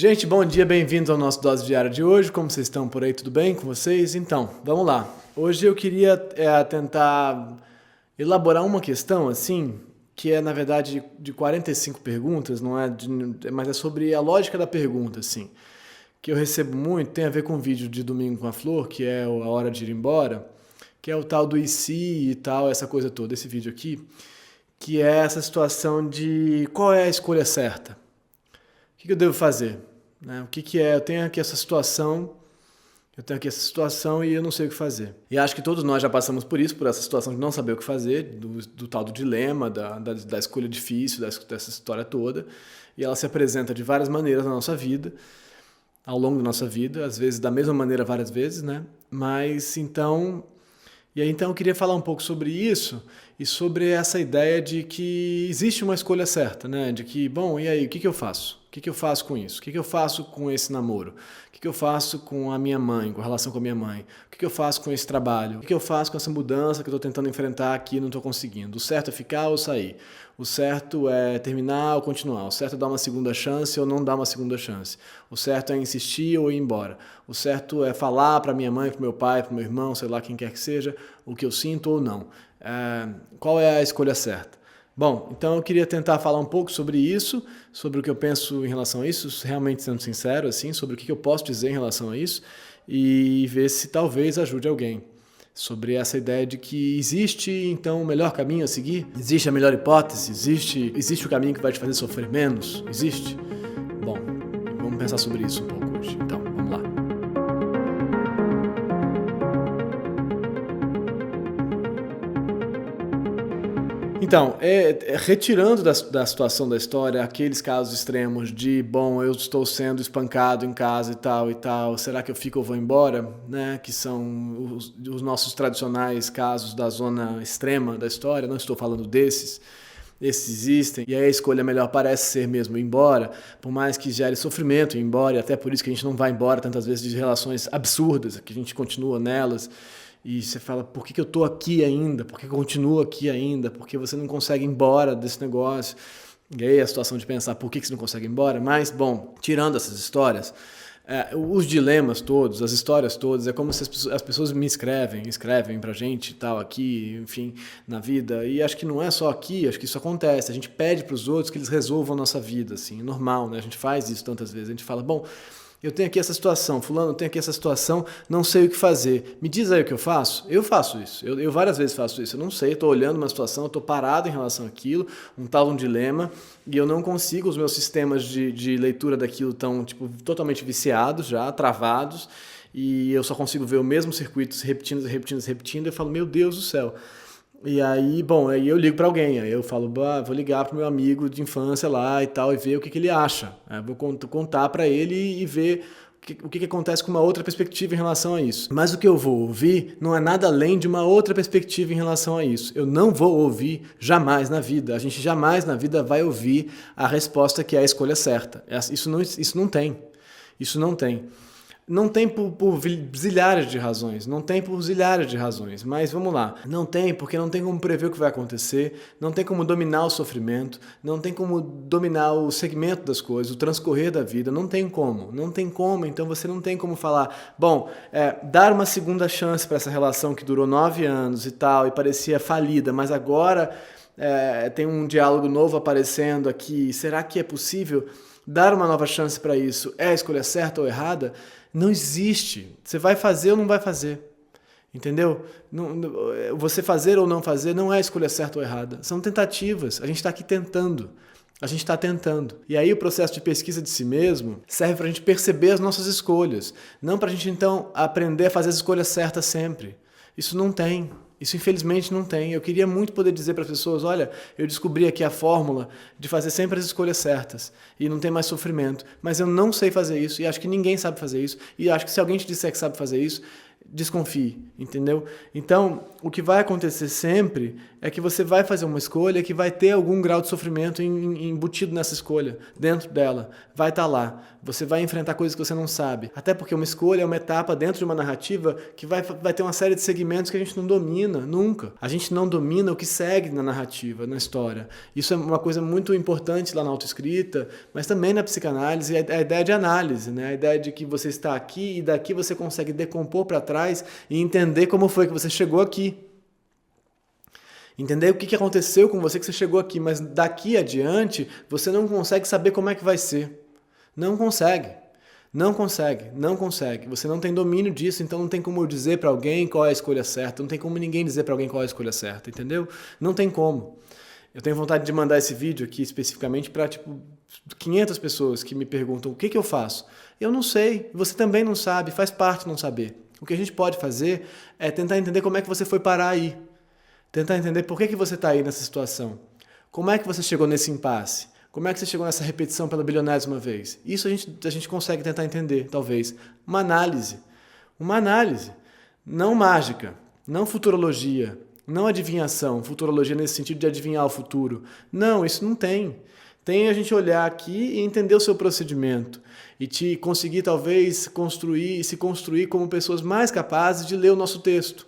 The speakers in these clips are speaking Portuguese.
Gente, bom dia, bem-vindos ao nosso Dose Diária de hoje. Como vocês estão por aí? Tudo bem com vocês? Então, vamos lá. Hoje eu queria tentar elaborar uma questão, assim, que é, na verdade, de 45 perguntas, não é mas é sobre a lógica da pergunta, assim, que eu recebo muito, tem a ver com o vídeo de Domingo com a Flor, que é a hora de ir embora, que é o tal do e se e tal, essa coisa toda, esse vídeo aqui, que é essa situação de qual é a escolha certa. O que eu devo fazer? Né? O que é? Eu tenho aqui essa situação e eu não sei o que fazer. E acho que todos nós já passamos por isso, por essa situação de não saber o que fazer, do tal do dilema, da escolha difícil, dessa história toda. E ela se apresenta de várias maneiras na nossa vida, ao longo da nossa vida, às vezes da mesma maneira várias vezes, né? Mas então... E aí então eu queria falar um pouco sobre isso e sobre essa ideia de que existe uma escolha certa, né? De que, bom, e aí, o que eu faço? O que eu faço com isso? O que eu faço com esse namoro? O que eu faço com a minha mãe, com a relação com a minha mãe? O que eu faço com esse trabalho? O que eu faço com essa mudança que eu estou tentando enfrentar aqui e não estou conseguindo? O certo é ficar ou sair? O certo é terminar ou continuar? O certo é dar uma segunda chance ou não dar uma segunda chance? O certo é insistir ou ir embora? O certo é falar para minha mãe, para meu pai, para meu irmão, sei lá quem quer que seja, o que eu sinto ou não? Qual é a escolha certa? Bom, então eu queria tentar falar um pouco sobre isso, sobre o que eu penso em relação a isso, realmente sendo sincero, assim, sobre o que eu posso dizer em relação a isso e ver se talvez ajude alguém. Sobre essa ideia de que existe, então, o melhor caminho a seguir? Existe a melhor hipótese? Existe o caminho que vai te fazer sofrer menos? Existe? Bom, vamos pensar sobre isso um pouco hoje. Então, vamos lá. Então, retirando da situação da história aqueles casos extremos de, bom, eu estou sendo espancado em casa e tal, será que eu fico ou vou embora? Né? Que são os nossos tradicionais casos da zona extrema da história, não estou falando desses. Esses existem, e aí a escolha melhor parece ser mesmo ir embora, por mais que gere sofrimento ir embora, e até por isso que a gente não vai embora tantas vezes de relações absurdas, que a gente continua nelas. E você fala, por que eu estou aqui ainda? Por que eu continuo aqui ainda? Por que você não consegue ir embora desse negócio? E aí a situação de pensar, por que você não consegue ir embora? Mas, bom, tirando essas histórias, os dilemas todos, as histórias todas, é como se as pessoas me escrevem pra gente tal, aqui, enfim, na vida. E acho que não é só aqui, acho que isso acontece. A gente pede pros outros que eles resolvam a nossa vida, assim, normal, né? A gente faz isso tantas vezes. A gente fala, bom... Eu tenho aqui essa situação, fulano, eu tenho aqui essa situação, não sei o que fazer. Me diz aí o que eu faço? Eu faço isso, eu várias vezes faço isso. Eu não sei, estou olhando uma situação, estou parado em relação àquilo, um dilema, e eu não consigo, os meus sistemas de leitura daquilo estão totalmente viciados já, travados, e eu só consigo ver o mesmo circuito se repetindo, e eu falo, meu Deus do céu. E aí, bom, aí eu ligo para alguém, aí eu falo, vou ligar pro meu amigo de infância lá e tal, e ver o que ele acha. Vou contar para ele e ver o que acontece com uma outra perspectiva em relação a isso. Mas o que eu vou ouvir não é nada além de uma outra perspectiva em relação a isso. Eu não vou ouvir jamais na vida, a gente jamais na vida vai ouvir a resposta que é a escolha certa. Isso não tem. Isso não tem. Não tem por zilhares de razões, mas vamos lá. Não tem porque não tem como prever o que vai acontecer, não tem como dominar o sofrimento, não tem como dominar o segmento das coisas, o transcorrer da vida, não tem como, então você não tem como falar, bom, dar uma segunda chance para essa relação que durou 9 anos e tal, e parecia falida, mas agora tem um diálogo novo aparecendo aqui, será que é possível dar uma nova chance para isso? É a escolha certa ou errada? Não existe. Você vai fazer ou não vai fazer. Entendeu? Você fazer ou não fazer não é a escolha certa ou errada. São tentativas. A gente está aqui tentando. E aí o processo de pesquisa de si mesmo serve para a gente perceber as nossas escolhas. Não para a gente, então, aprender a fazer as escolhas certas sempre. Isso não tem. Isso infelizmente não tem. Eu queria muito poder dizer para as pessoas, olha, eu descobri aqui a fórmula de fazer sempre as escolhas certas e não ter mais sofrimento, mas eu não sei fazer isso e acho que ninguém sabe fazer isso e acho que se alguém te disser que sabe fazer isso, desconfie, entendeu? Então, o que vai acontecer sempre é que você vai fazer uma escolha que vai ter algum grau de sofrimento embutido nessa escolha, dentro dela. Vai estar lá. Você vai enfrentar coisas que você não sabe. Até porque uma escolha é uma etapa dentro de uma narrativa que vai ter uma série de segmentos que a gente não domina, nunca. A gente não domina o que segue na narrativa, na história. Isso é uma coisa muito importante lá na autoescrita, mas também na psicanálise, a ideia de análise, né? A ideia de que você está aqui e daqui você consegue decompor para trás e entender como foi que você chegou aqui. Entender o que aconteceu com você que você chegou aqui, mas daqui adiante você não consegue saber como é que vai ser. Não consegue. Não consegue, não consegue. Você não tem domínio disso, então não tem como eu dizer para alguém qual é a escolha certa, não tem como ninguém dizer para alguém qual é a escolha certa, entendeu? Não tem como. Eu tenho vontade de mandar esse vídeo aqui especificamente para 500 pessoas que me perguntam o que eu faço. Eu não sei, você também não sabe, faz parte não saber. O que a gente pode fazer é tentar entender como é que você foi parar aí. Tentar entender por que você está aí nessa situação. Como é que você chegou nesse impasse? Como é que você chegou nessa repetição pela bilionésima vez? Isso a gente consegue tentar entender, talvez. Uma análise. Uma análise. Não mágica, não futurologia, não adivinhação. Futurologia nesse sentido de adivinhar o futuro. Não, isso não tem. Tem a gente olhar aqui e entender o seu procedimento e te conseguir talvez se construir como pessoas mais capazes de ler o nosso texto.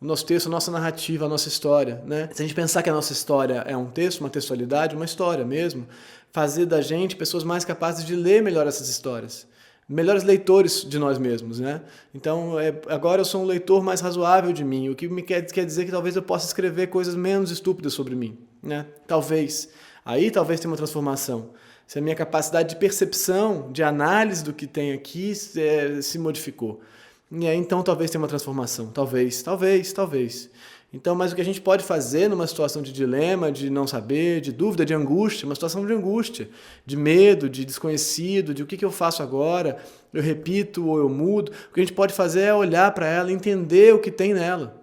O nosso texto, a nossa narrativa, a nossa história, né? Se a gente pensar que a nossa história é um texto, uma textualidade, uma história mesmo, fazer da gente pessoas mais capazes de ler melhor essas histórias. Melhores leitores de nós mesmos, né? Então, agora eu sou um leitor mais razoável de mim, o que me quer dizer que talvez eu possa escrever coisas menos estúpidas sobre mim, né? Talvez. Aí talvez tenha uma transformação. Se a minha capacidade de percepção, de análise do que tem aqui se modificou. E aí então talvez tenha uma transformação. Talvez. Então, mas o que a gente pode fazer numa situação de dilema, de não saber, de dúvida, de angústia, uma situação de angústia, de medo, de desconhecido, de o que eu faço agora, eu repito ou eu mudo, o que a gente pode fazer é olhar para ela e entender o que tem nela.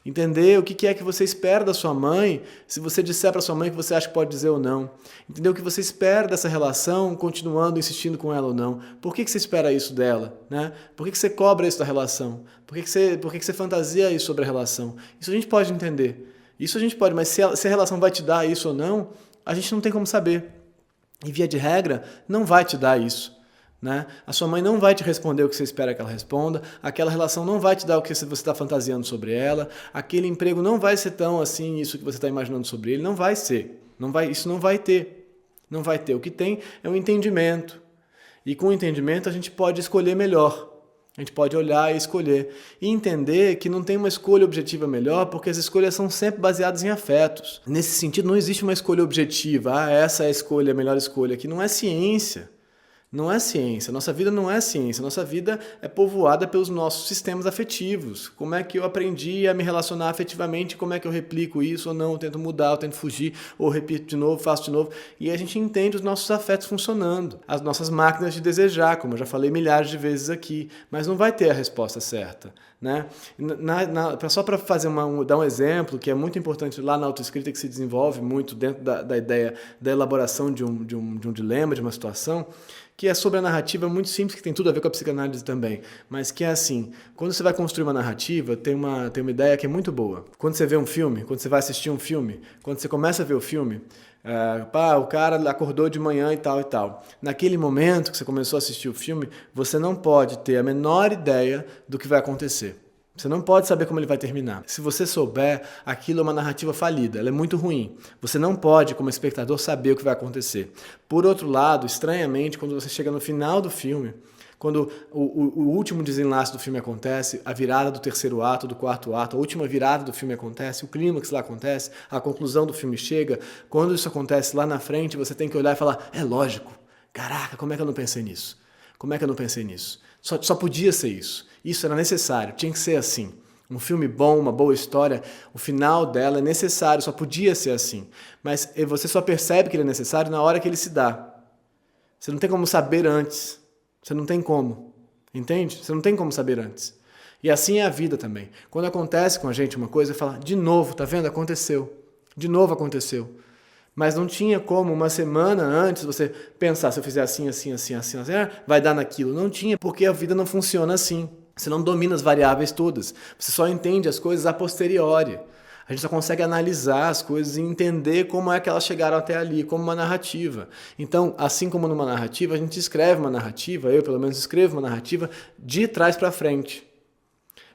Entender o que é que você espera da sua mãe, se você disser para sua mãe que você acha que pode dizer ou não. Entender o que você espera dessa relação, continuando insistindo com ela ou não. Por que você espera isso dela? Né? Por que você cobra isso da relação? Por que você fantasia isso sobre a relação? Isso a gente pode entender. Isso a gente pode, mas se a relação vai te dar isso ou não, a gente não tem como saber. E via de regra, não vai te dar isso. Né? A sua mãe não vai te responder o que você espera que ela responda, aquela relação não vai te dar o que você está fantasiando sobre ela, aquele emprego não vai ser tão assim, isso que você está imaginando sobre ele, não vai ser, isso não vai ter, o que tem é um entendimento, e com o entendimento a gente pode escolher melhor, a gente pode olhar e escolher, e entender que não tem uma escolha objetiva melhor, porque as escolhas são sempre baseadas em afetos, nesse sentido não existe uma escolha objetiva, essa é a escolha, a melhor escolha, que não é ciência. Não é ciência, nossa vida não é ciência, nossa vida é povoada pelos nossos sistemas afetivos. Como é que eu aprendi a me relacionar afetivamente, como é que eu replico isso ou não, eu tento mudar, eu tento fugir, ou repito de novo, faço de novo. E a gente entende os nossos afetos funcionando, as nossas máquinas de desejar, como eu já falei milhares de vezes aqui, mas não vai ter a resposta certa. Né? Só para dar um exemplo, que é muito importante lá na autoescrita, que se desenvolve muito dentro da ideia da elaboração de um dilema, de uma situação, que é sobre a narrativa muito simples, que tem tudo a ver com a psicanálise também, mas que é assim, quando você vai construir uma narrativa, tem uma ideia que é muito boa. Quando você vê um filme, quando você vai assistir um filme, quando você começa a ver o filme, o cara acordou de manhã e tal. Naquele momento que você começou a assistir o filme, você não pode ter a menor ideia do que vai acontecer. Você não pode saber como ele vai terminar. Se você souber, aquilo é uma narrativa falida, ela é muito ruim. Você não pode, como espectador, saber o que vai acontecer. Por outro lado, estranhamente, quando você chega no final do filme, quando o último desenlace do filme acontece, a virada do terceiro ato, do quarto ato, a última virada do filme acontece, o clímax lá acontece, a conclusão do filme chega, quando isso acontece lá na frente, você tem que olhar e falar, é lógico, caraca, como é que eu não pensei nisso? Só podia ser isso. Isso era necessário, tinha que ser assim. Um filme bom, uma boa história, o final dela é necessário, só podia ser assim. Mas você só percebe que ele é necessário na hora que ele se dá. Você não tem como saber antes. Você não tem como. Entende? Você não tem como saber antes. E assim é a vida também. Quando acontece com a gente uma coisa, fala, de novo, tá vendo? Aconteceu. De novo aconteceu. Mas não tinha como uma semana antes você pensar, se eu fizer assim, vai dar naquilo. Não tinha, porque a vida não funciona assim. Você não domina as variáveis todas. Você só entende as coisas a posteriori. A gente só consegue analisar as coisas e entender como é que elas chegaram até ali, como uma narrativa. Então, assim como numa narrativa, a gente escreve uma narrativa, eu pelo menos escrevo uma narrativa de trás para frente.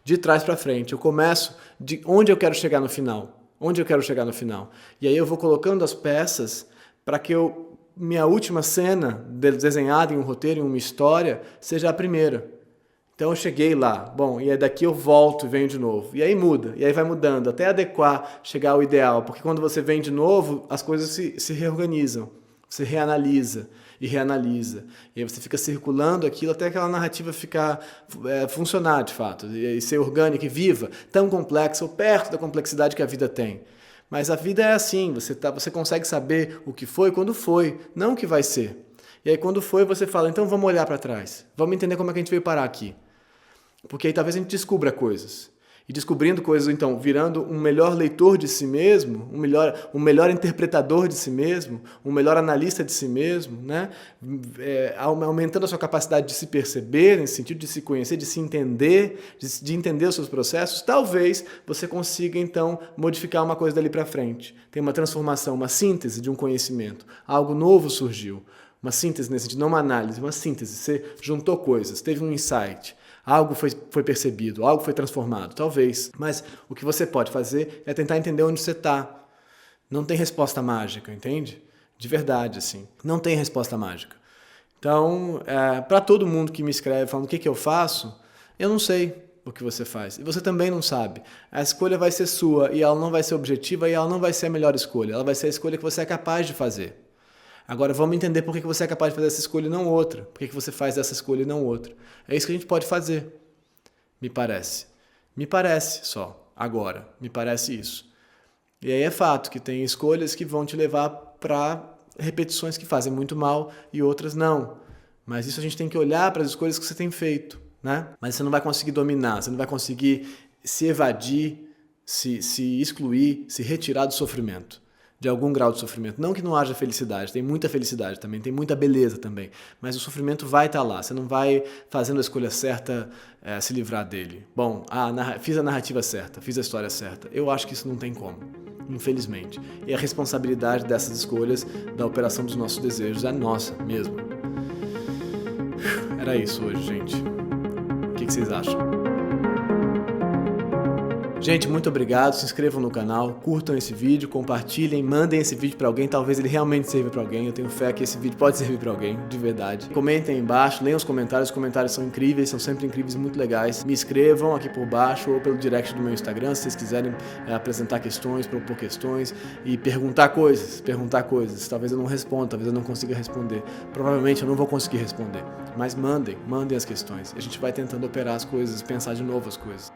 De trás para frente. Eu começo de onde eu quero chegar no final. Onde eu quero chegar no final. E aí eu vou colocando as peças para que minha última cena desenhada em um roteiro, em uma história, seja a primeira. Então eu cheguei lá, bom, e aí daqui eu volto e venho de novo. E aí muda, e aí vai mudando, até adequar, chegar ao ideal. Porque quando você vem de novo, as coisas se reorganizam. Você reanalisa e reanalisa. E aí você fica circulando aquilo até aquela narrativa ficar, funcionar de fato. E ser orgânica e viva, tão complexa, ou perto da complexidade que a vida tem. Mas a vida é assim, você consegue saber o que foi quando foi, não o que vai ser. E aí quando foi, você fala, então vamos olhar para trás. Vamos entender como é que a gente veio parar aqui. Porque aí talvez a gente descubra coisas. E descobrindo coisas, então, virando um melhor leitor de si mesmo, um melhor interpretador de si mesmo, um melhor analista de si mesmo, né? Aumentando a sua capacidade de se perceber, nesse sentido de se conhecer, de se entender, de entender os seus processos, talvez você consiga, então, modificar uma coisa dali para frente. Tem uma transformação, uma síntese de um conhecimento. Algo novo surgiu. Uma síntese nesse sentido, não uma análise, uma síntese. Você juntou coisas, teve um insight. Algo foi percebido, algo foi transformado, talvez. Mas o que você pode fazer é tentar entender onde você está. Não tem resposta mágica, entende? De verdade, assim. Não tem resposta mágica. Então, para todo mundo que me escreve falando o que eu faço, eu não sei o que você faz. E você também não sabe. A escolha vai ser sua e ela não vai ser objetiva e ela não vai ser a melhor escolha. Ela vai ser a escolha que você é capaz de fazer. Agora vamos entender por que você é capaz de fazer essa escolha e não outra. Por que você faz essa escolha e não outra. É isso que a gente pode fazer, me parece. Me parece só, agora. Me parece isso. E aí é fato que tem escolhas que vão te levar para repetições que fazem muito mal e outras não. Mas isso a gente tem que olhar para as escolhas que você tem feito, né? Mas você não vai conseguir dominar, você não vai conseguir se evadir, se excluir, se retirar do sofrimento. De algum grau de sofrimento. Não que não haja felicidade, tem muita felicidade também, tem muita beleza também, mas o sofrimento vai estar lá, você não vai fazendo a escolha certa se livrar dele. Bom, fiz a narrativa certa, fiz a história certa. Eu acho que isso não tem como, infelizmente. E a responsabilidade dessas escolhas, da operação dos nossos desejos, é nossa mesmo. Era isso hoje, gente. O que vocês acham? Gente, muito obrigado, se inscrevam no canal, curtam esse vídeo, compartilhem, mandem esse vídeo para alguém, talvez ele realmente sirva para alguém, eu tenho fé que esse vídeo pode servir para alguém, de verdade. Comentem aí embaixo, leiam os comentários são incríveis, são sempre incríveis e muito legais. Me escrevam aqui por baixo ou pelo direct do meu Instagram, se vocês quiserem apresentar questões, propor questões e perguntar coisas. Talvez eu não responda, talvez eu não consiga responder, provavelmente eu não vou conseguir responder, mas mandem as questões, a gente vai tentando operar as coisas, pensar de novo as coisas.